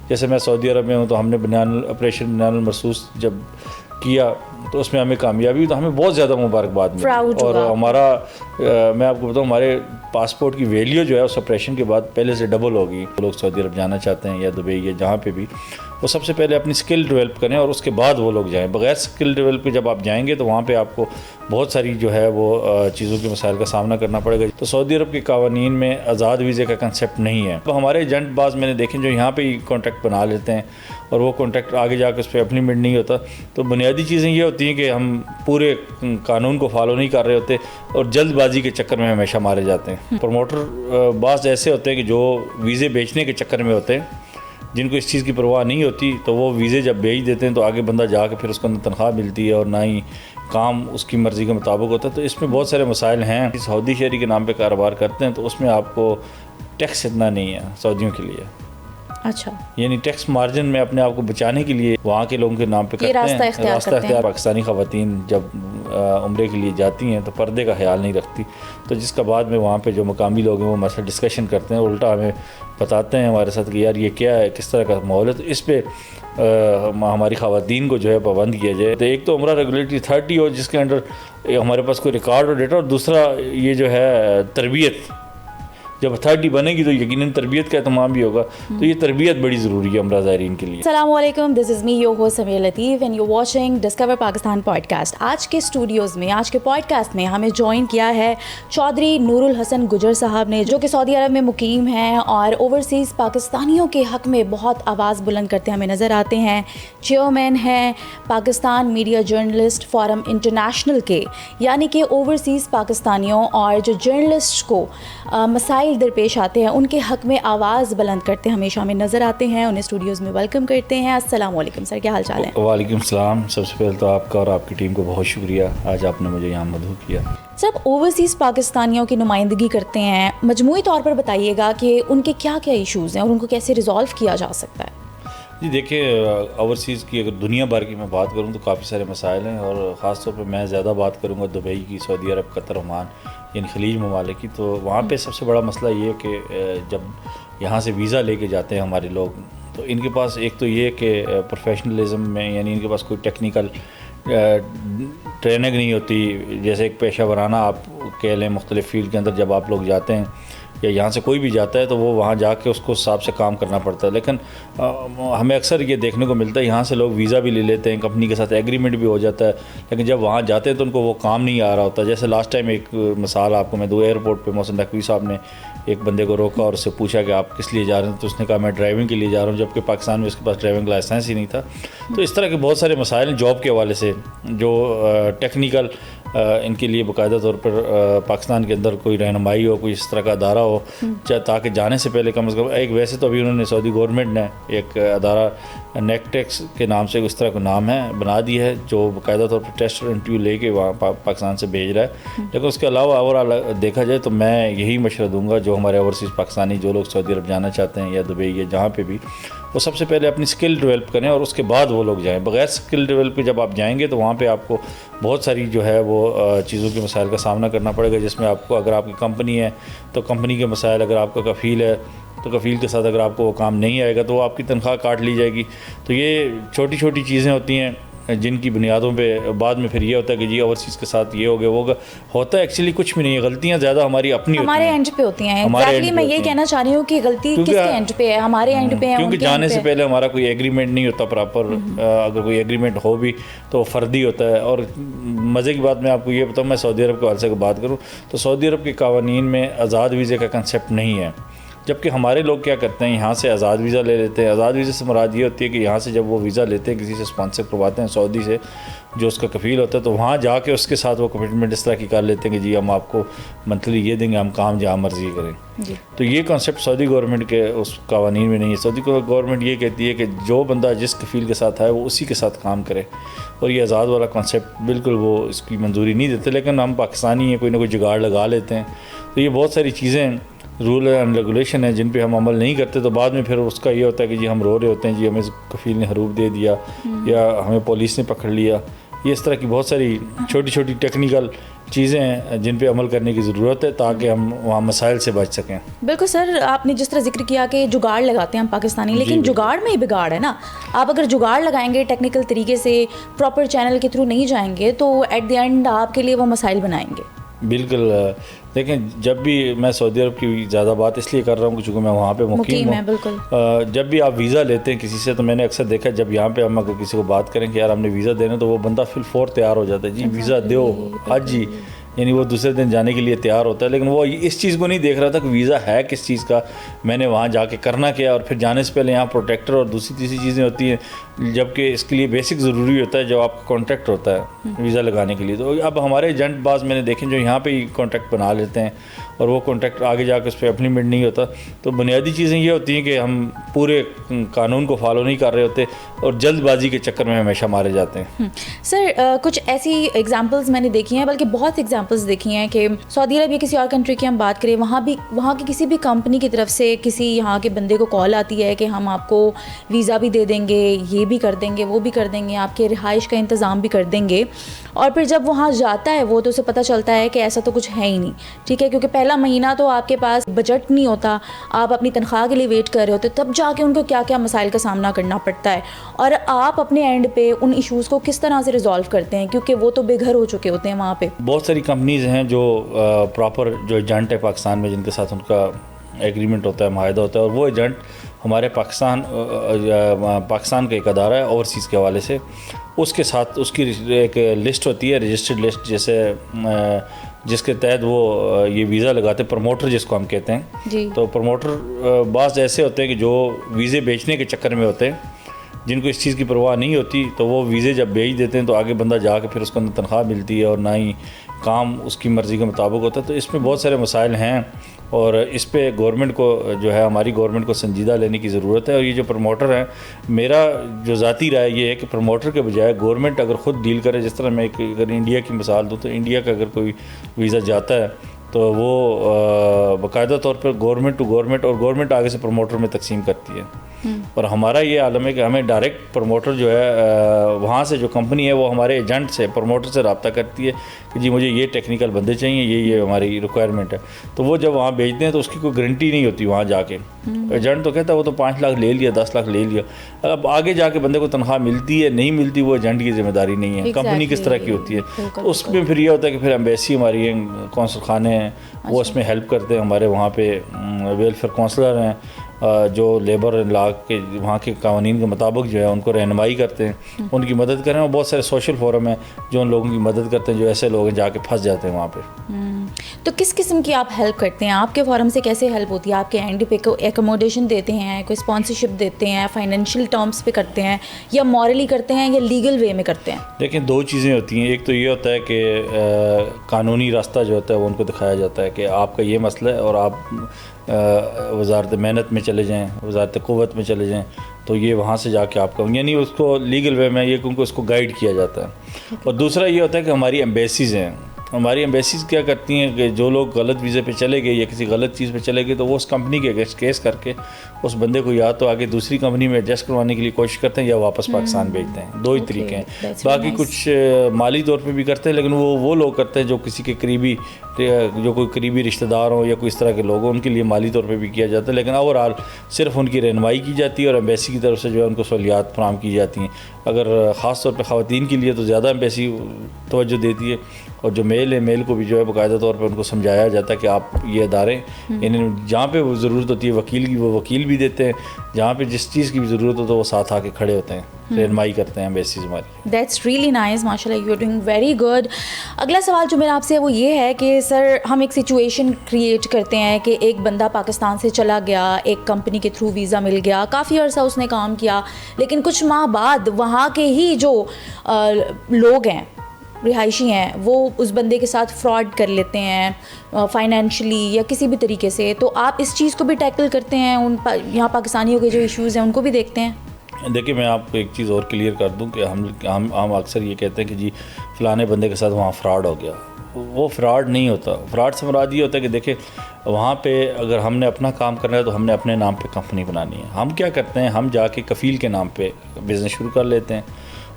जैसे मैं सऊदी अरब में हूँ तो हमने ऑपरेशन बनियानुल मरसूस जब किया तो उसमें हमें कामयाबी हुई तो हमें बहुत ज़्यादा मुबारकबाद मिली। और हमारा मैं आपको बताऊँ हमारे पासपोर्ट की वैल्यू जो है उस ऑपरेशन के बाद पहले से डबल होगी। लोग सऊदी अरब जाना चाहते हैं या दुबई या जहाँ पे भी, वो सबसे पहले अपनी स्किल डेवलप करें और उसके बाद वो लोग जाएं। बगैर स्किल डेवलप के जब आप जाएंगे तो वहाँ पे आपको बहुत सारी जो है वो चीज़ों के मसाइल का सामना करना पड़ेगा। तो सऊदी अरब के कावानीन में आज़ाद वीज़े का कंसेप्ट नहीं है। तो हमारे एजेंट बाज मैंने देखे जो यहाँ पे ही कॉन्ट्रैक्ट बना लेते हैं और वो कॉन्ट्रैक्ट आगे जाकर उस पर इम्प्लीमेंट नहीं होता। तो बुनियादी चीज़ें ये होती हैं कि हम पूरे कानून को फॉलो नहीं कर रहे होते और जल्दबाजी के चक्कर में हमेशा मारे जाते हैं। प्रमोटर बाज ऐसे होते हैं कि जो वीज़े बेचने के चक्कर में होते हैं, जिनको इस चीज़ की परवाह नहीं होती, तो वो वीज़े जब बेच देते हैं तो आगे बंदा जाके फिर उसको तनख्वाह मिलती है और ना ही काम उसकी मर्ज़ी के मुताबिक होता है। तो इसमें बहुत सारे मसाइल हैं। सऊदी शहरी के नाम पे कारोबार करते हैं तो उसमें आपको टैक्स इतना नहीं है सऊदियों के लिए। अच्छा, यानी टैक्स मार्जिन में अपने आप को बचाने के लिए वहाँ के लोगों के नाम पे करते हैं रास्ता इख्तियार। पाकिस्तानी ख़वातीन जब उम्रे के लिए जाती हैं तो पर्दे का ख्याल नहीं रखती, तो जिसका बाद में वहाँ पे जो मकामी लोग हैं वो मसला डिस्कशन करते हैं, उल्टा हमें बताते हैं हमारे साथ कि यार ये क्या है, किस तरह का माहौल है। तो इस पर हमारी ख़वातीन को जो है पाबंद किया जाए। तो एक तो उम्रा रेगुलेटरी अथॉरिटी हो जिसके अंडर हमारे पास कोई रिकॉर्ड और डेटा, और दूसरा ये जो है तरबियत, जब अथॉरिटी बनेगी तो यकीनन तरबियत का एहतमाम भी होगा। तो ये तरबियत बड़ी ज़रूरी है उम्रा ज़ायरीन के लिए। अस्सलाम वालेकुम, this is me your host Sameer Latif and you watching discover Pakistan podcast. आज के स्टूडियोज़ में, आज के पॉडकास्ट में हमें ज्वाइन किया है चौधरी नूरुल हसन गुजर साहब ने, जो कि सऊदी अरब में मुकीम हैं और ओवरसीज़ पाकिस्तानियों के हक़ में बहुत आवाज़ बुलंद करते हमें नज़र आते हैं। चेयरमैन हैं Pakistan media journalist forum international के, यानी कि ओवरसीज़ पाकिस्तानियों और जो जर्नलिस्ट को मसाइल दरपेश आते हैं उनके हक़ में आवाज़ बुलंद करते हमेशा हमें नज़र आते हैं। उन्हें स्टूडियोज़ में वेलकम करते हैं। अस्सलाम वालेकुम सर, क्या हाल चाल है? वालेकुम सलाम। सबसे पहले तो आपका और आपकी टीम को बहुत शुक्रिया, आज आपने मुझे यहाँ मदऊ किया। सब ओवरसीज़ पाकिस्तानियों की नुमाइंदगी करते हैं, मजमूई तौर पर बताइएगा कि उनके क्या क्या इशूज़ हैं और उनको कैसे रिज़ॉल्व किया जा सकता है? जी देखिए, ओवरसीज़ की अगर दुनिया भर की मैं बात करूँ तो काफ़ी सारे मसाइल हैं और ख़ास तौर पे मैं ज़्यादा बात करूँगा दुबई की, सऊदी अरब, कतर, ओमान यानी खलीज ममालिक की। तो वहाँ पे सबसे बड़ा मसला ये है कि जब यहाँ से वीज़ा लेके जाते हैं हमारे लोग, तो इनके पास एक तो ये कि प्रोफेशनलिज्म में यानी इनके पास कोई टेक्निकल ट्रेनिंग नहीं होती। जैसे एक पेशा वराना आप कह लें मुख्तलिफ़ फील्ड के अंदर जब आप लोग जाते हैं या यहाँ से कोई भी जाता है तो वो वहाँ जाके उसको हिसाब से काम करना पड़ता है। लेकिन हमें अक्सर ये देखने को मिलता है यहाँ से लोग वीज़ा भी ले लेते हैं, कंपनी के साथ एग्रीमेंट भी हो जाता है, लेकिन जब वहाँ जाते हैं तो उनको वो काम नहीं आ रहा होता। जैसे लास्ट टाइम एक मिसाल आपको मैं दूँ, एयरपोर्ट पे मोहसिन नकवी साहब ने एक बंदे को रोका और उससे पूछा कि आप किस लिए जा रहे हैं, तो उसने कहा मैं ड्राइविंग के लिए जा रहा हूँ, जबकि पाकिस्तान में उसके पास ड्राइविंग लाइसेंस ही नहीं था। तो इस तरह के बहुत सारे मसाइल हैं जॉब के हवाले से, जो टेक्निकल इनके लिए बाकायदा तौर पर पाकिस्तान के अंदर कोई रहनुमाई हो, कोई इस तरह का अदारा हो, ताकि जाने से पहले कम से कम एक, वैसे तो अभी उन्होंने सऊदी गवर्नमेंट ने एक अदारा नेकटेक्स के नाम से इस तरह का नाम है बना दी है, जो बाकायदा तौर पर टेस्ट और इंटरव्यू लेके वहाँ पाकिस्तान से भेज रहा है। लेकिन उसके अलावा ओवरऑल देखा जाए तो मैं यही मशवरा दूंगा जो हमारे ओवरसीज़ पाकिस्तानी जो लोग सऊदी अरब जाना चाहते हैं या दुबई या जहाँ पे भी, वो सबसे पहले अपनी स्किल डेवलप करें और उसके बाद वो लोग जाएं। बगैर स्किल डेवलप के जब आप जाएंगे तो वहाँ पे आपको बहुत सारी जो है वो चीज़ों के मसाइल का सामना करना पड़ेगा, जिसमें आपको अगर आपकी कंपनी है तो कंपनी के मसाइल, अगर आपका कफ़ील है तो कफ़ील के साथ अगर आपको वो काम नहीं आएगा तो वो आपकी तनख्वाह काट ली जाएगी। तो ये छोटी छोटी चीज़ें होती हैं जिनकी बुनियादों पे बाद में फिर ये होता है कि जी ओवरसीज़ के साथ ये हो गया वो होता है। एक्चुअली कुछ भी नहीं है, गलतियाँ ज़्यादा हमारी अपनी हमारे एंड पे होती हैं। एग्जैक्टली मैं ये कहना चाह रही हूँ कि गलती किसके एंड पे है? हमारे एंड पे है, क्योंकि जाने से पहले हमारा कोई एग्रीमेंट नहीं होता प्रॉपर। अगर कोई एग्रीमेंट हो भी तो फर्दी होता है। और मज़े की बात मैं आपको ये बताऊँ, मैं सऊदी अरब के हवाले से बात करूँ तो सऊदी अरब के कावानीन में आज़ाद वीज़े का कंसेप्ट नहीं है, जबकि हमारे लोग क्या करते हैं यहाँ से आज़ाद वीज़ा ले लेते हैं। आज़ाद वीज़े से मुराद ये होती है कि यहाँ से जब वो वीज़ा लेते हैं किसी से स्पॉन्सर करवाते हैं सऊदी से, जो उसका कफ़ील होता है, तो वहाँ जाके उसके साथ वो कमिटमेंट इस तरह की कर लेते हैं कि जी हम आपको मंथली ये देंगे, हम काम जहाँ मर्जी करें। तो ये कॉन्सेप्ट सऊदी गवर्नमेंट के उस कावानीन में नहीं है। सऊदी गवर्नमेंट ये कहती है कि जो बंदा जिस कफ़ील के साथ आए वो उसी के साथ काम करे, और ये आज़ाद वाला कॉन्सेप्ट बिल्कुल वो इसकी मंजूरी नहीं देते। लेकिन हम पाकिस्तानी हैं, कोई ना कोई जुगाड़ लगा लेते हैं। तो ये बहुत सारी चीज़ें रूल एंड रेगुलेशन है जिन पे हम अमल नहीं करते, तो बाद में फिर उसका ये होता है कि जी हम रो रहे होते हैं, जी हमें कफ़ील ने हरूब दे दिया या हमें पुलिस ने पकड़ लिया ये इस तरह की बहुत सारी छोटी छोटी टेक्निकल चीज़ें हैं जिन पे अमल करने की ज़रूरत है ताकि हम वहाँ मसाइल से बच सकें। बिल्कुल सर, आपने जिस तरह जिक्र किया कि जुगाड़ लगाते हैं हम पाकिस्तानी, लेकिन जुगाड़ में ही बिगाड़ है ना। आप अगर जुगाड़ लगाएंगे टेक्निकल तरीके से, प्रॉपर चैनल के थ्रू नहीं जाएंगे तो एट द एंड आपके लिए वो मसाइल बनाएंगे। बिल्कुल। देखें, जब भी मैं सऊदी अरब की ज़्यादा बात इसलिए कर रहा हूँ क्योंकि मैं वहाँ पे मुकीम हूँ। बिल्कुल। जब भी आप वीज़ा लेते हैं किसी से, तो मैंने अक्सर देखा जब यहाँ पे हम अगर किसी को बात करें कि यार हमने वीज़ा देना, तो वो बंदा फिल फौर तैयार हो जाता है, जी वीज़ा दो आज ही, यानी वो दूसरे दिन जाने के लिए तैयार होता है। लेकिन वो इस चीज़ को नहीं देख रहा था कि वीज़ा है किस चीज़ का, मैंने वहाँ जाके करना क्या, और फिर जाने से पहले यहाँ प्रोटेक्टर और दूसरी तीसरी चीज़ें होती हैं, जबकि इसके लिए बेसिक ज़रूरी होता है जो आपका कॉन्ट्रैक्ट होता है वीज़ा लगाने के लिए। तो अब हमारे एजेंट बाज मैंने देखे जो यहाँ पे ही कॉन्ट्रैक्ट बना लेते हैं और वो कॉन्ट्रैक्ट आगे जाकर उस पर अप्लीमेंट नहीं होता। तो बुनियादी चीज़ें ये होती हैं कि हम पूरे कानून को फॉलो नहीं कर रहे होते और जल्दबाजी के चक्कर में हमेशा मारे जाते हैं। सर, कुछ ऐसी एग्जांपल्स मैंने देखी हैं, बल्कि बहुत एग्जांपल्स देखी हैं कि सऊदी अरब या किसी और कंट्री की हम बात करें, वहाँ की किसी भी कंपनी की तरफ से किसी यहाँ के बंदे को कॉल आती है कि हम आपको वीज़ा भी दे देंगे, ये भी कर देंगे, वो भी कर देंगे, आपके रिहाइश का इंतज़ाम भी कर देंगे। और फिर जब वहाँ जाता है वो, तो उसे पता चलता है कि ऐसा तो कुछ है ही नहीं, ठीक है, क्योंकि पहला महीना तो आपके पास बजट नहीं होता, आप अपनी तनख्वाह के लिए वेट कर रहे होते, तब जाके उनको क्या क्या मसाइल का सामना करना पड़ता है, और आप अपने एंड पे उन इश्यूज़ को किस तरह से रिजॉल्व करते हैं, क्योंकि वो तो बेघर हो चुके होते हैं वहाँ पे। बहुत सारी कंपनीज़ हैं जो प्रॉपर जो एजेंट है पाकिस्तान में, जिनके साथ उनका एग्रीमेंट होता है, माहिदा होता है, और वो एजेंट हमारे पाकिस्तान का एक अदारा है ओवरसीज़ के हवाले से, उसके साथ उसकी एक लिस्ट होती है, रजिस्टर्ड लिस्ट, जैसे जिसके तहत वो ये वीज़ा लगाते हैं, प्रमोटर जिसको हम कहते हैं जी। तो प्रमोटर बाज़ ऐसे होते हैं कि जो वीज़े बेचने के चक्कर में होते हैं, जिनको इस चीज़ की परवाह नहीं होती, तो वो वीज़े जब बेच देते हैं तो आगे बंदा जाके फिर उसको अंदर तनख्वाह मिलती है और ना ही काम उसकी मर्ज़ी के मुताबिक होता है। तो इसमें बहुत सारे मसाइल हैं और इस पे गवर्नमेंट को जो है, हमारी गवर्नमेंट को संजीदा लेने की ज़रूरत है। और ये जो प्रमोटर हैं, मेरा जो ज़ाती राय ये है कि प्रमोटर के बजाय गवर्नमेंट अगर ख़ुद डील करे, जिस तरह मैं अगर इंडिया की मिसाल दूँ तो इंडिया का अगर कोई वीज़ा जाता है तो वो बाकायदा तौर पर गवर्नमेंट टू गवर्नमेंट, और गवर्नमेंट आगे से प्रमोटर में तकसीम करती है। और हमारा ये आलम है कि हमें डायरेक्ट प्रमोटर जो है वहाँ से जो कंपनी है वो हमारे एजेंट से, प्रमोटर से रब्ता करती है कि जी मुझे ये टेक्निकल बंदे चाहिए, ये हमारी रिक्वायरमेंट है। तो वो जब वहाँ भेजते हैं तो उसकी कोई गारंटी नहीं होती वहाँ जाके। एजेंट तो कहता है वो तो 5 लाख ले लिया, 10 लाख ले लिया, अब आगे जाके बंदे को तनख्वाह मिलती है नहीं मिलती, वो एजेंट की जिम्मेदारी नहीं है, कंपनी किस तरह की होती है। तो उसमें फिर ये होता है कि फिर एम्बेसी हमारी कौंसल खाने हैं वो उसमें हेल्प करते हैं, हमारे वहाँ पे वेलफेयर काउंसलर हैं जो लेबर लॉ के वहाँ के कानून के मुताबिक जो है उनको रहनुमाई करते हैं, उनकी मदद करें। और बहुत सारे सोशल फोरम हैं जो उन लोगों की मदद करते हैं जो ऐसे लोग हैं जाके फंस जाते हैं वहाँ पे। तो किस किस्म की आप हेल्प करते हैं? आपके फोरम से कैसे हेल्प होती है? आपके एंड पे को एकोमोडेशन देते हैं, कोई स्पॉन्सरशिप देते हैं, फाइनेंशियल टर्म्स पे करते हैं, या मॉरली करते हैं, या लीगल वे में करते हैं? देखिए, 2 चीज़ें होती हैं। एक तो ये होता है कि कानूनी रास्ता जो होता है वो उनको दिखाया जाता है कि आपका ये मसला है और आप वजारत मेहनत में चले जाएँ, वजारत क़ुव्वत में चले जाएँ, तो ये वहाँ से जाके आपका, यानी उसको लीगल वे में ये उनको उसको गाइड किया जाता है। और दूसरा ये होता है कि हमारी एम्बेसीज़ हैं, हमारी एम्बेसीज़ क्या करती हैं कि जो लोग गलत वीज़े पे चले गए या किसी गलत चीज़ पे चले गए, तो वो उस कंपनी के अगेंस्ट केस करके उस बंदे को या तो आगे दूसरी कंपनी में एडजस्ट करवाने के लिए कोशिश करते हैं या वापस पाकिस्तान भेजते हैं। 2 ही तरीके हैं। बाकी कुछ माली तौर पे भी करते हैं, लेकिन वो लोग करते हैं जो किसी के करीबी, जो कोई करीबी रिश्तेदार हो या कोई इस तरह के लोग हों, उनके लिए माली तौर पर भी किया जाता है। लेकिन ओवरऑल सिर्फ उनकी रहनुमाई की जाती है और एम्बेसी की तरफ से जो है उनको सहूलियात फराहम की जाती हैं। अगर ख़ास तौर पर ख़वातीन के लिए तो ज़्यादा एम्बेसी तवज्जो देती है, और जो मेल है, मेल को भी जो है बाकायदा तौर पे उनको समझाया जाता है कि आप ये अदारे, यानी जहाँ पे वो ज़रूरत होती है वकील की, वो वकील भी देते हैं, जहाँ पे जिस चीज़ की भी ज़रूरत हो तो वो साथ आके खड़े होते हैं, रहनुमाई करते हैं बेसिस हमारी। दैट्स रियली नाइस, माशाल्लाह, you are doing very good. अगला सवाल जो मेरा आपसे है वो ये है कि सर, हम एक सिचुएशन क्रिएट करते हैं कि एक बंदा पाकिस्तान से चला गया, एक कंपनी के थ्रू वीज़ा मिल गया, काफ़ी अर्सा उसने काम किया, लेकिन कुछ माह बाद वहाँ के ही जो लोग हैं, रिहायशी हैं, वो उस बंदे के साथ फ्रॉड कर लेते हैं फाइनेंशियली या किसी भी तरीके से। तो आप इस चीज़ को भी टैकल करते हैं, यहाँ पाकिस्तानियों के जो इश्यूज़ हैं उनको भी देखते हैं? देखिए, मैं आपको एक चीज़ और क्लियर कर दूं कि हम अक्सर ये कहते हैं कि जी फ़लाने बंदे के साथ वहाँ फ़्रॉड हो गया। वो फ़्रॉड नहीं होता। फ़्रॉड से मुराद ये होता है कि देखिए, वहाँ पे अगर हमने अपना काम करना है तो हमने अपने नाम पे कंपनी बनानी है। हम क्या करते हैं, हम जाके कफ़ील के नाम पे बिज़नेस शुरू कर लेते हैं,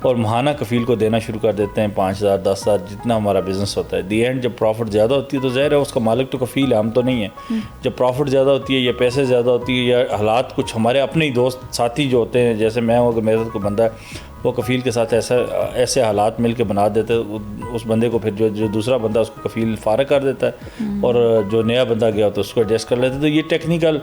और माहाना कफ़ील को देना शुरू कर देते हैं 5,000 10,000 जितना हमारा बिज़नेस होता है। दी एंड जब प्रॉफिट ज़्यादा होती है तो ज़ाहिर है उसका मालिक तो कफ़ील है, हम तो नहीं है। जब प्रॉफिट ज़्यादा होती है या पैसे ज़्यादा होती है या हालात कुछ हमारे अपने ही दोस्त साथी जो होते हैं, जैसे मैं हूँ, अगर मेरा कोई बंदा है वो कफ़ील के साथ ऐसे हालात मिल के बना देते हैं उस बंदे को, फिर जो दूसरा बंदा उसको कफ़ील फारग कर देता है और जो नया बंदा गया तो उसको एडजस्ट कर लेते हैं। तो ये टेक्निकल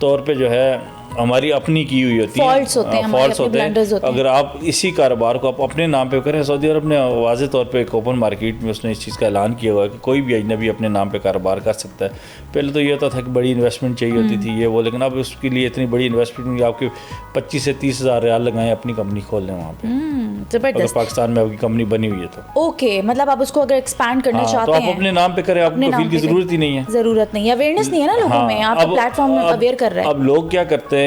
तौर पे जो है हमारी अपनी की हुई होती है, फॉल्ट्स होते हैं, फॉल्ट्स होते हैं। होते हैं। अगर आप इसी कारोबार को आप अपने नाम पे करें, सऊदी अरब ने वाज़े तौर पे एक ओपन मार्केट में उसने इस चीज़ का ऐलान किया हुआ है कि कोई भी अजनबी अपने नाम पे कारोबार कर सकता है। पहले तो ये होता था कि बड़ी इन्वेस्टमेंट चाहिए होती थी ये वो, लेकिन अब उसके लिए इतनी बड़ी इन्वेस्टमेंट आपके 25 से 30 हज़ार रियाल लगाएं, अपनी कंपनी खोल लें वहाँ पे। अगर पाकिस्तान में आपकी कंपनी बनी हुई है तो ओके, मतलब आप उसको अगर एक्सपैंड करना चाहते तो आप हैं अपने नाम पे करें, आपको कफील की ज़रूरत ही नहीं है। ज़रूरत नहीं है, अवेयरनेस नहीं है ना लोगों में, आप प्लेटफॉर्म अवेयर कर रहे हैं। अब लोग क्या करते हैं,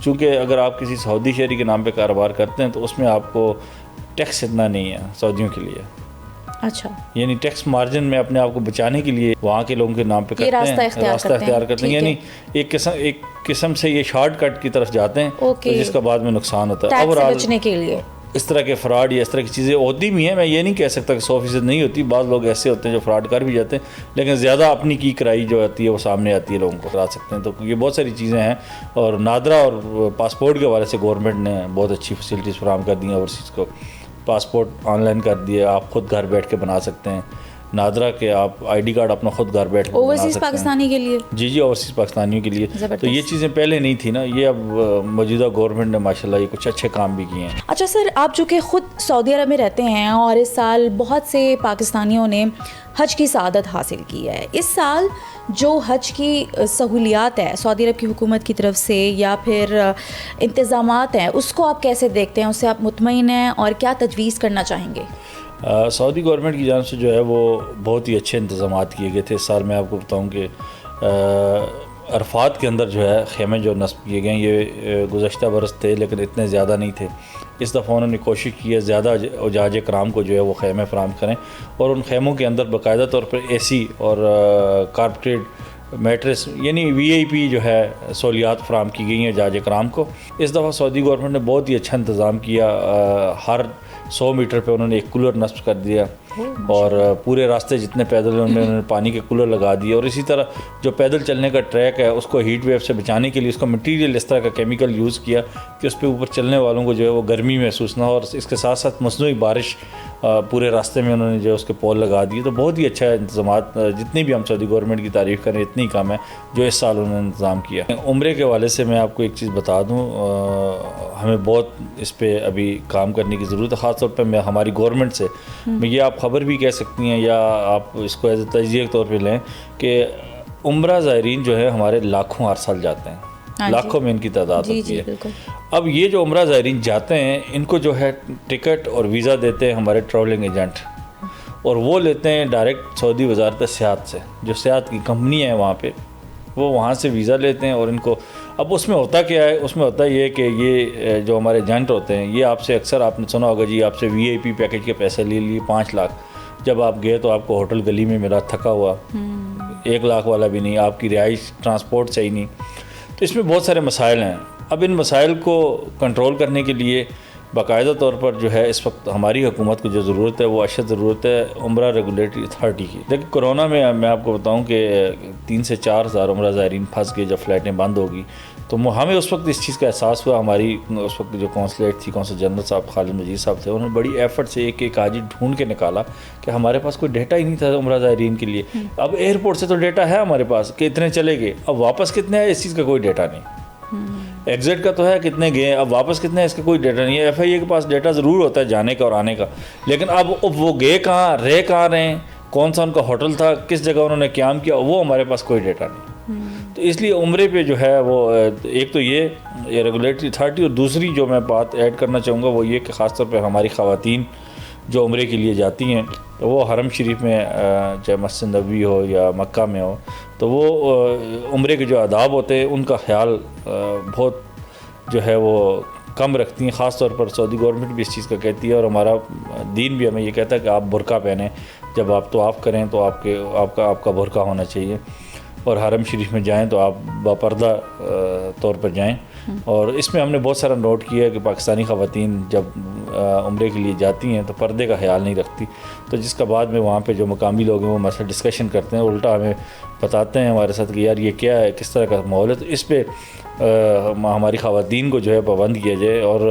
चूँकि अगर आप किसी सऊदी शहरी के नाम पे कारोबार करते हैं तो उसमें आपको टैक्स इतना नहीं है सऊदियों के लिए। अच्छा, यानी टैक्स मार्जिन में अपने आप को बचाने के लिए वहाँ के लोगों के नाम पे करते हैं, रास्ता इख्तियार करते हैं। यानी एक किस्म से ये शॉर्टकट की तरफ जाते हैं, तो जिसका बाद में नुकसान होता है। टैक्स से बचने के लिए इस तरह के फ्रॉड या इस तरह की चीज़ें होती भी हैं, मैं ये नहीं कह सकता कि 100% नहीं होती। बाद लोग ऐसे होते हैं जो फ्रॉड कर भी जाते हैं, लेकिन ज़्यादा अपनी की कराई जो आती है वो सामने आती है, लोगों को करा सकते हैं। तो ये बहुत सारी चीज़ें हैं। और नादरा और पासपोर्ट के हवाले से गवर्नमेंट ने बहुत अच्छी फैसिलिटीज़ फराहम कर दी हैं। ओवरसीज़ को पासपोर्ट ऑनलाइन कर दिए, आप ख़ुद घर बैठ के बना सकते हैं। नादरा के आप ID कार्ड अपना खुद घर बैठ ओवरसीज़ पाकिस्तानी के लिए, जी ओवरसीज़ पाकिस्तानियों के लिए। तो ये चीज़ें पहले नहीं थी ना, ये अब मौजूदा गवर्नमेंट ने माशाल्लाह ये कुछ अच्छे काम भी किए हैं। अच्छा सर, आप जो कि ख़ुद सऊदी अरब में रहते हैं और इस साल बहुत से पाकिस्तानियों ने हज की सआदत हासिल की है, इस साल जो हज की सहूलियात है सऊदी अरब की हुकूमत की तरफ से या फिर इंतज़ामात हैं, उसको आप कैसे देखते हैं, उससे आप मुतमईन हैं और क्या तजवीज़ करना चाहेंगे? सऊदी गवर्नमेंट की जानिब से जो है वो बहुत ही अच्छे इंतज़ाम किए गए थे। इस साल मैं आपको बताऊं कि अरफात के अंदर जो है खेमे जो नस्ब किए गए, ये गुज़श्ता बरस थे लेकिन इतने ज़्यादा नहीं थे। इस दफ़ा उन्होंने कोशिश की है ज़्यादा उजाज कराम को जो है वो खेमे फराम करें और उन खेमों के अंदर बाकायदा तौर पर AC और कारपेटेड मैट्रेस यानी VIP जो है सहूलियात फराम की गई हैं उजाज कराम को। इस दफ़ा सऊदी गवर्नमेंट ने बहुत ही अच्छा इंतज़ाम किया। हर 100 मीटर पे उन्होंने एक कूलर नस्ब कर दिया और पूरे रास्ते जितने पैदल हैं उन्होंने पानी के कूलर लगा दिए। और इसी तरह जो पैदल चलने का ट्रैक है उसको हीट वेव से बचाने के लिए उसका मटेरियल इस तरह का केमिकल यूज़ किया कि उस पर ऊपर चलने वालों को जो है वो गर्मी महसूस ना हो। और इसके साथ साथ मसनूई बारिश पूरे रास्ते में उन्होंने जो उसके पोल लगा दिए। तो बहुत ही अच्छा इंतज़ामात, जितनी भी हम सऊदी गवर्नमेंट की तारीफ़ करें इतनी कम है जो इस साल उन्होंने इंतज़ाम किया। उम्रे के हवाले से मैं आपको एक चीज़ बता दूँ, हमें बहुत इस पर अभी काम करने की ज़रूरत है, ख़ास तौर पर मैं हमारी गवर्नमेंट से। मैं ये आप ख़बर भी कह सकती हैं या आप इसको एज ए तजज़िया के तौर पर लें कि उम्रा ज़ायरीन जो है हमारे लाखों हर साल जाते हैं, लाखों में इनकी तादाद होती है। अब ये जो उम्रा ज़ायरीन जाते हैं इनको जो है टिकट और वीज़ा देते हैं हमारे ट्रैवलिंग एजेंट, और वो लेते हैं डायरेक्ट सऊदी वजारत सियाहत से, जो सियाहत की कंपनी है वहाँ पे, वो वहाँ से वीज़ा लेते हैं और इनको। अब उसमें होता क्या है, उसमें होता ये कि ये जो हमारे एजेंट होते हैं ये आपसे अक्सर आपने सुना होगा जी, आपसे VIP पैकेज के पैसे ले लिए 5 लाख, जब आप गए तो आपको होटल गली में मिला थका हुआ, 1 लाख वाला भी नहीं, आपकी रिहाइश ट्रांसपोर्ट सही नहीं। तो इसमें बहुत सारे मसाइल हैं। अब इन मसाइल को कंट्रोल करने के लिए बाकायदा तौर पर जो है इस वक्त हमारी हुकूमत को जो ज़रूरत है वो अशद ज़रूरत है उम्रा रेगुलेटरी अथॉरिटी की। देखिए कोरोना में मैं आपको बताऊं कि 3 से 4 हज़ार उम्रा ज़ायरीन फंस गए जब फ़्लाइटें बंद होगी। तो हमें उस वक्त इस चीज़ का एहसास हुआ। हमारी उस वक्त जो कौंसलेट थी, कौंसल जनरल साहब खालिद मजीद साहब थे, उन्होंने बड़ी एफर्ट से एक हाजी ढूंढ के निकाला कि हमारे पास कोई डेटा ही नहीं था उम्रा ज़ायरीन के लिए। अब एयरपोर्ट से तो डेटा है हमारे पास कि इतने चले गए, अब वापस कितने आए इस चीज़ का कोई डेटा नहीं। एग्जिट का तो है कितने गए, अब वापस कितने इसका कोई डेटा नहीं है। FIA के पास डेटा ज़रूर होता है जाने का और आने का, लेकिन अब वो गए कहाँ, रह कहाँ रहे हैं, कौन सा उनका होटल था, किस जगह उन्होंने क़याम किया, वो हमारे पास कोई डेटा नहीं। तो इसलिए उम्रे पे जो है वो एक तो ये रेगुलेटरी अथॉरिटी, और दूसरी जो मैं बात ऐड करना चाहूँगा वो ये कि ख़ासतौर पर हमारी ख़वातीन जो उम्रे के लिए जाती हैं तो वो हरम शरीफ में चाहे मस्जिद नबवी हो या मक्का में हो, तो वो उम्रे के जो आदाब होते हैं उनका ख्याल बहुत जो है वो कम रखती हैं। ख़ास तौर पर सऊदी गवर्नमेंट भी इस चीज़ का कहती है और हमारा दीन भी हमें ये कहता है कि आप बुरका पहने, जब आप तवाफ़ करें तो आपका बुरका होना चाहिए, और हरम शरीफ में जाएं तो आप बापर्दा तौर पर जाएं। और इसमें हमने बहुत सारा नोट किया है कि पाकिस्तानी ख़वातीन जब उम्रे के लिए जाती हैं तो पर्दे का ख्याल नहीं रखती, तो जिसका बाद में वहाँ पे जो मकामी लोग हैं वो हमारे साथ डिस्कशन करते हैं, उल्टा हमें बताते हैं हमारे साथ कि यार ये क्या है, किस तरह का माहौल है। तो इस पर हमारी ख़वातीन को जो है पाबंद किया जाए और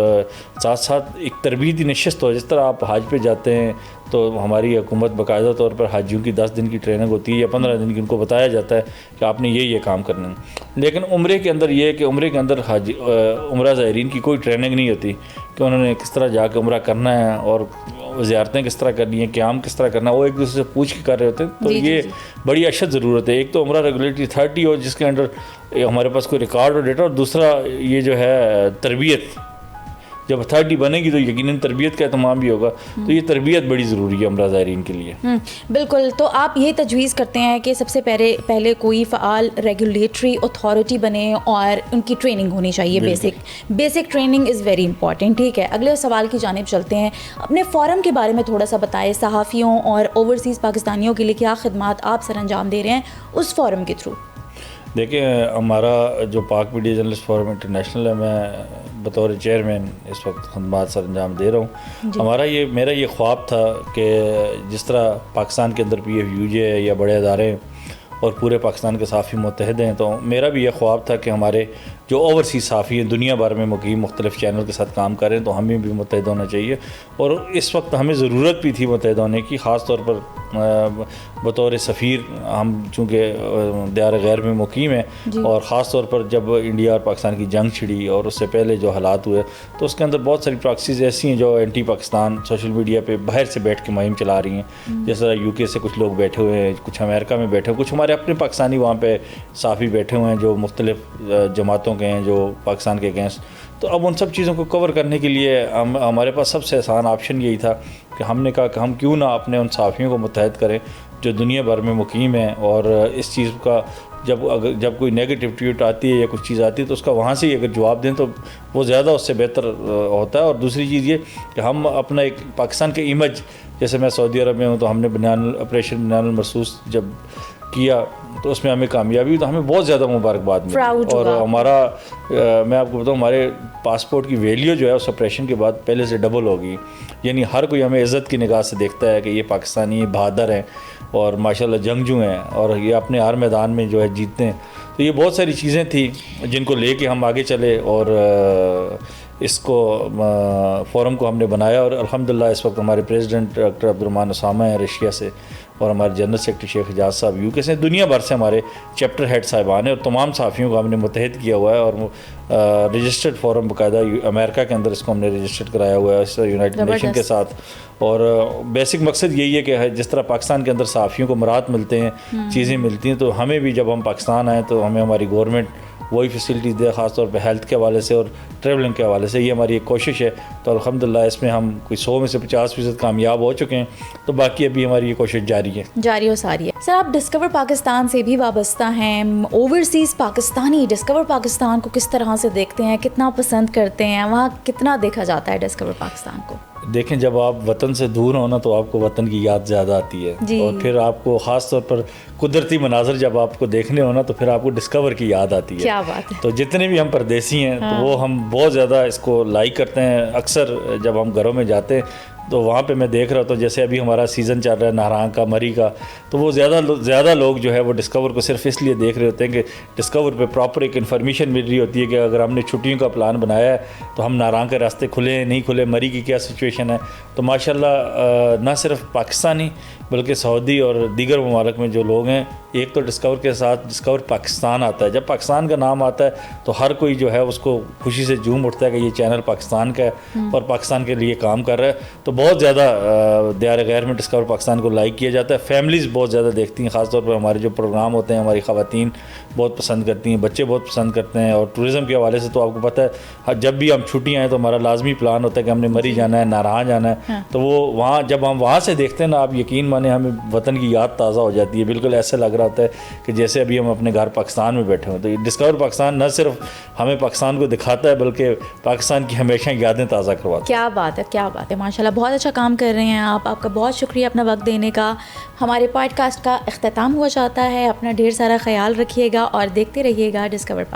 साथ साथ एक तरबीती नशस्त हो। जिस तरह आप हज पे जाते हैं तो हमारी हुकूमत बाकायदा तौर पर हाजियों की 10 दिन की ट्रेनिंग होती है या 15 दिन की, उनको बताया जाता है कि आपने ये काम करना है। लेकिन उम्रे के अंदर ये है कि उम्रे के अंदर उम्रा ज़ायरीन की कोई ट्रेनिंग नहीं होती कि उन्होंने किस तरह जाकर उम्रा करना है और ज़ियारतें किस तरह करनी है, क़याम किस तरह करना है, वो एक दूसरे से पूछ के कर रहे होते हैं। तो ये बड़ी अशद ज़रूरत है। एक तो उम्रा रेगुलेटरी 30 हो जिसके अंडर हमारे पास कोई रिकॉर्ड और डेटा, और दूसरा ये जो है तरबियत, जब अथॉरिटी बनेगी तो यकीनन तरबियत का एहतमाम भी होगा। तो ये तरबियत बड़ी ज़रूरी है उम्रा ज़ायरीन के लिए। बिल्कुल। तो आप ये तजवीज़ करते हैं कि सबसे पहले कोई फ़आल रेगुलेटरी अथॉरिटी बने और उनकी ट्रेनिंग होनी चाहिए। Basic training is very important. ठीक है, अगले सवाल की जानिब चलते हैं। अपने फ़ोरम के बारे में थोड़ा सा बताएं, सहाफ़ियों और ओवरसीज़ पाकिस्तानियों के लिए क्या खिदमात आप सर अंजाम दे रहे हैं उस फ़ोरम के थ्रू? देखिए, हमारा जो पाक मीडिया जर्नलिस्ट फोरम इंटरनेशनल है, मैं बतौर चेयरमैन इस वक्त खदमात सर अंजाम दे रहा हूँ। मेरा ये ख्वाब था कि जिस तरह पाकिस्तान के अंदर PFUJ है या बड़े अदारे और पूरे पाकिस्तान के सहाफ़ी मुत्तहिद हैं, तो मेरा भी ये ख्वाब था कि हमारे जो ओवरसीज़ सहाफ़ी हैं दुनिया भर में मुक़ीम मुख्तलिफ़ चैनल के साथ काम करें, तो हमें भी मुत्तहिद होना चाहिए। और इस वक्त हमें ज़रूरत भी थी मुत्तहिद होने की, ख़ास तौर पर बतौर सफ़ीर हम चूँकि दियार गैर में मुक़ीम हैं, और ख़ास तौर पर जब इंडिया और पाकिस्तान की जंग छिड़ी और उससे पहले जो हालात हुए तो उसके अंदर बहुत सारी प्रॉक्सीज़ ऐसी हैं जो एंटी पाकिस्तान सोशल मीडिया पे बाहर से बैठ के मुहिम चला रही हैं। जैसा UK से कुछ लोग बैठे हुए हैं, कुछ अमेरिका में बैठे हुए, कुछ हमारे अपने पाकिस्तानी वहाँ पे सहाफ़ी बैठे हुए हैं जो मुख्तलिफ़ जमातों के हैं, जो पाकिस्तान के अगेंस्ट। तो अब उन सब चीज़ों को कवर करने के लिए हमारे पास सबसे आसान ऑप्शन यही था कि हमने कहा कि हम क्यों ना अपने उन सहाफ़ियों को मुत्तहिद करें जो दुनिया भर में मुक़ीम हैं, और इस चीज़ का जब कोई नेगेटिव ट्वीट आती है या कुछ चीज़ आती है तो उसका वहाँ से ही अगर जवाब दें तो वो ज़्यादा उससे बेहतर होता है। और दूसरी चीज़ ये कि हम अपना एक पाकिस्तान के इमेज, जैसे मैं सऊदी अरब में हूँ तो हमने ऑपरेशन बनियानुल मरसूस जब किया तो उसमें हमें कामयाबी हुई, तो हमें बहुत ज़्यादा मुबारकबाद मिली। और हमारा मैं आपको बताऊँ, हमारे पासपोर्ट की वैल्यू जो है उस ऑपरेशन के बाद पहले से डबल हो गई। यानी हर कोई हमें इज़्ज़त की निगाह से देखता है कि ये पाकिस्तानी बहादुर हैं और माशाल्लाह जंगजू हैं और ये अपने हर मैदान में जो है जीतते हैं। तो ये बहुत सारी चीज़ें थी जिनको लेके हम आगे चले और इसको फ़ोरम को हमने बनाया। और अल्हम्दुलिल्लाह इस वक्त हमारे प्रेसिडेंट डॉक्टर अब्दुर्रहमान उसामा हैं रशिया से, और हमारे जनरल सेक्रेटरी शेख हिजाज साहब UK से, दुनिया भर से हमारे चैप्टर हेड साहिबान हैं, और तमाम सहाफ़ियों को हमने मुत्तहिद किया हुआ है। और रजिस्टर्ड फ़ोरम बाकायदा अमेरिका के अंदर इसको हमने रजिस्टर्ड कराया हुआ है इस यूनाइटेड नेशन के साथ। और बेसिक मकसद यही है कि जिस तरह पाकिस्तान के अंदर सहाफ़ियों को मराहत मिलते हैं, चीज़ें मिलती हैं, तो हमें भी जब हम पाकिस्तान आएँ तो हमें हमारी गवर्नमेंट वही फैसिलिटीज़ दे, ख़ास तौर पे हेल्थ के हवाले से और ट्रैवलिंग के हवाले से। ये हमारी एक कोशिश है। तो अल्हम्दुलिल्लाह इसमें हम कोई 100 में से 50% कामयाब हो चुके हैं, तो बाकी अभी हमारी ये कोशिश जारी और सारी है। सर, आप डिस्कवर पाकिस्तान से भी वाबस्ता हैं। ओवरसीज़ पाकिस्तानी डिस्कवर पाकिस्तान को किस तरह से देखते हैं, कितना पसंद करते हैं, वहाँ कितना देखा जाता है डिस्कवर पाकिस्तान को? देखें, जब आप वतन से दूर हो ना तो आपको वतन की याद ज़्यादा आती है, और फिर आपको ख़ास तौर पर कुदरती मनाजर जब आपको देखने हो ना तो फिर आपको डिस्कवर की याद आती है। क्या बात है। तो जितने भी हम परदेसी हैं तो वो हम बहुत ज़्यादा इसको लाइक करते हैं। अक्सर जब हम घरों में जाते हैं तो वहाँ पे मैं देख रहा था, जैसे अभी हमारा सीज़न चल रहा है नारंग का, मरी का, तो वो ज़्यादा लोग जो है वो डिस्कवर को सिर्फ इसलिए देख रहे होते हैं कि डिस्कवर पे प्रॉपर एक इन्फॉर्मेशन मिल रही होती है कि अगर हमने छुट्टियों का प्लान बनाया है तो हम नारंग के रास्ते खुले नहीं खुले, मरी की क्या सिचुएशन है। तो माशाल्लाह ना सिर्फ पाकिस्तानी बल्कि सऊदी और दीगर ममालिक में जो लोग हैं, एक तो डिस्कवर के साथ डिस्कवर पाकिस्तान आता है। जब पाकिस्तान का नाम आता है तो हर कोई जो है उसको खुशी से झूम उठता है कि ये चैनल पाकिस्तान का है और पाकिस्तान के लिए काम कर रहा है। तो बहुत ज़्यादा दियार गैर में डिस्कवर पाकिस्तान को लाइक किया जाता है। फैमिलीज़ बहुत ज़्यादा देखती हैं, ख़ासतौर पर हमारे जो प्रोग्राम होते हैं हमारी ख़वातीन बहुत पसंद करती हैं, बच्चे बहुत पसंद करते हैं। और टूरिज़म के हवाले से तो आपको पता है जब भी हम छुट्टियाँ हैं तो हमारा लाजमी प्लान होता है कि हमने मरी जाना है, नारंग जाना है। तो वो वहाँ जब हम वहाँ से देखते हैं ना, आप यकीन माने हमें वतन की याद ताज़ा हो जाती है। बिल्कुल ऐसा लग रहा होता है कि जैसे अभी हम अपने घर पाकिस्तान में बैठे हों। तो ये डिस्कवर पाकिस्तान न सिर्फ हमें पाकिस्तान को दिखाता है बल्कि पाकिस्तान की हमेशा यादें ताज़ा करवाता है। क्या बात है, क्या बात है, माशाल्लाह बहुत अच्छा काम कर रहे हैं आप। आपका बहुत शुक्रिया अपना वक्त देने का। हमारे पॉडकास्ट का इख्तिताम हुआ जाता है। अपना ढेर सारा ख्याल रखिएगा और देखते रहिएगा डिस्कवर।